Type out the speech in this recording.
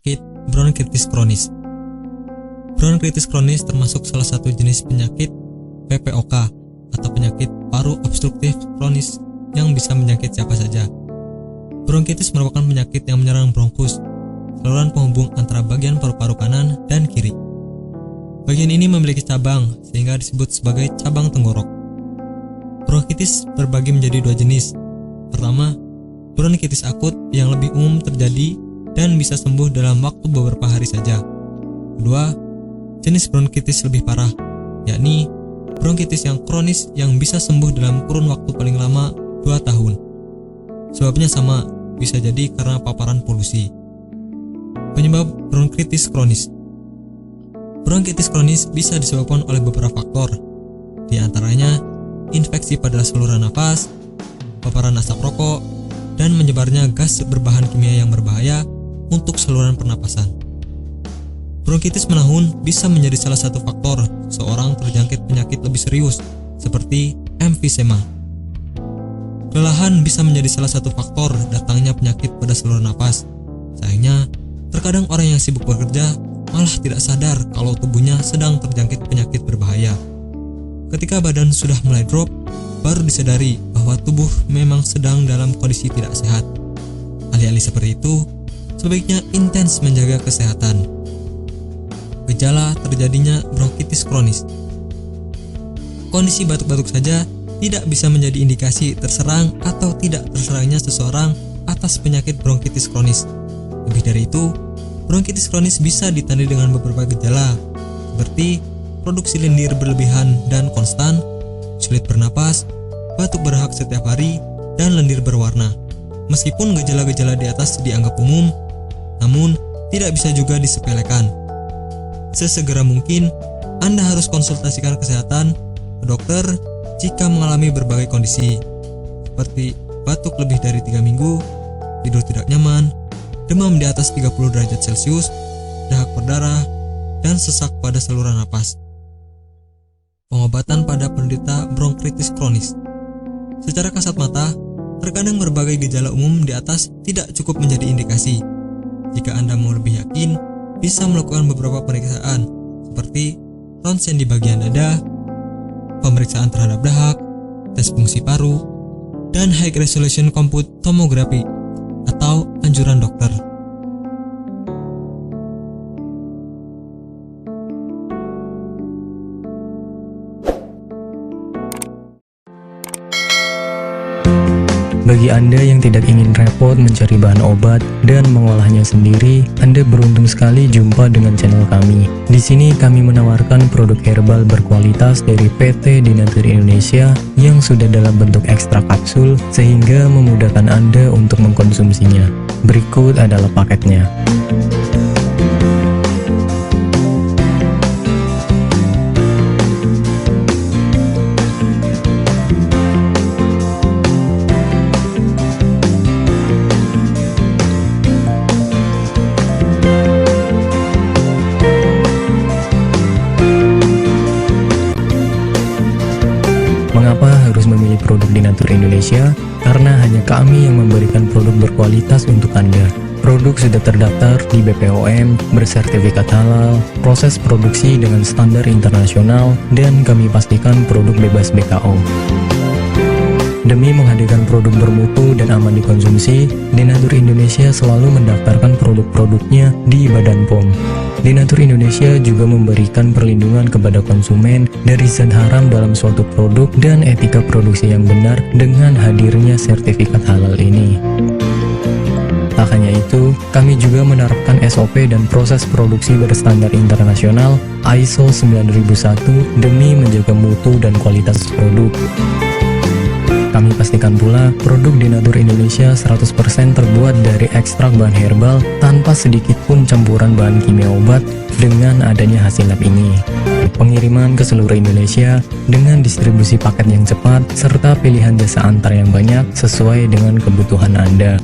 penyakit bronkitis kronis. Bronkitis kronis termasuk salah satu jenis penyakit PPOK atau penyakit paru obstruktif kronis yang bisa menjangkit siapa saja. Bronkitis merupakan penyakit yang menyerang bronkus, saluran penghubung antara bagian paru-paru kanan dan kiri. Bagian ini memiliki cabang sehingga disebut sebagai cabang tenggorok. Bronkitis terbagi menjadi dua jenis. Pertama, bronkitis akut yang lebih umum terjadi dan bisa sembuh dalam waktu beberapa hari saja. Kedua, jenis bronkitis lebih parah, yakni bronkitis yang kronis yang bisa sembuh dalam kurun waktu paling lama 2 tahun. Sebabnya sama, bisa jadi karena paparan polusi. Penyebab bronkitis kronis. Bronkitis kronis bisa disebabkan oleh beberapa faktor, di antaranya infeksi pada saluran nafas, paparan asap rokok, dan menyebarnya gas berbahan kimia yang berbahaya untuk saluran pernapasan. Bronkitis menahun bisa menjadi salah satu faktor seorang terjangkit penyakit lebih serius, seperti emfisema. Kelelahan bisa menjadi salah satu faktor datangnya penyakit pada saluran nafas. Sayangnya, terkadang orang yang sibuk bekerja malah tidak sadar kalau tubuhnya sedang terjangkit penyakit berbahaya. Ketika badan sudah mulai drop, baru disadari bahwa tubuh memang sedang dalam kondisi tidak sehat. Alih-alih seperti itu, sebaiknya intens menjaga kesehatan. Gejala terjadinya bronkitis kronis. Kondisi batuk-batuk saja tidak bisa menjadi indikasi terserang atau tidak terserangnya seseorang atas penyakit bronkitis kronis. Lebih dari itu, bronkitis kronis bisa ditandai dengan beberapa gejala, seperti produksi lendir berlebihan dan konstan, sulit bernapas, batuk berhak setiap hari, dan lendir berwarna. Meskipun gejala-gejala di atas dianggap umum, namun tidak bisa juga disepelekan. Sesegera mungkin, Anda harus konsultasikan kesehatan ke dokter jika mengalami berbagai kondisi, seperti batuk lebih dari 3 minggu, tidur tidak nyaman, demam di atas 30 derajat Celcius, dahak berdarah, dan sesak pada saluran napas. Pengobatan pada penderita bronkitis kronis. Secara kasat mata, terkadang berbagai gejala umum di atas tidak cukup menjadi indikasi. Jika Anda mau lebih yakin, bisa melakukan beberapa pemeriksaan seperti ronsen di bagian dada, pemeriksaan terhadap dahak, tes fungsi paru, dan high resolution compute tomography atau anjuran dokter. Bagi Anda yang tidak ingin repot mencari bahan obat dan mengolahnya sendiri, Anda beruntung sekali jumpa dengan channel kami. Di sini kami menawarkan produk herbal berkualitas dari PT Dinatur Indonesia yang sudah dalam bentuk ekstrak kapsul sehingga memudahkan Anda untuk mengkonsumsinya. Berikut adalah paketnya. Mengapa harus memilih produk Dinatur Indonesia? Karena hanya kami yang memberikan produk berkualitas untuk Anda. Produk sudah terdaftar di BPOM, bersertifikat halal, proses produksi dengan standar internasional, dan kami pastikan produk bebas BKO. Demi menghadirkan produk bermutu dan aman dikonsumsi, Dinatur Indonesia selalu mendaftarkan produk-produknya di Badan POM. Dinatur Indonesia juga memberikan perlindungan kepada konsumen dari zat haram dalam suatu produk dan etika produksi yang benar dengan hadirnya sertifikat halal ini. Tak hanya itu, kami juga menerapkan SOP dan proses produksi berstandar internasional ISO 9001 demi menjaga mutu dan kualitas produk. Kami pastikan pula produk Dinatur Indonesia 100% terbuat dari ekstrak bahan herbal tanpa sedikit pun campuran bahan kimia obat dengan adanya hasil lab ini. Pengiriman ke seluruh Indonesia dengan distribusi paket yang cepat serta pilihan jasa antar yang banyak sesuai dengan kebutuhan Anda.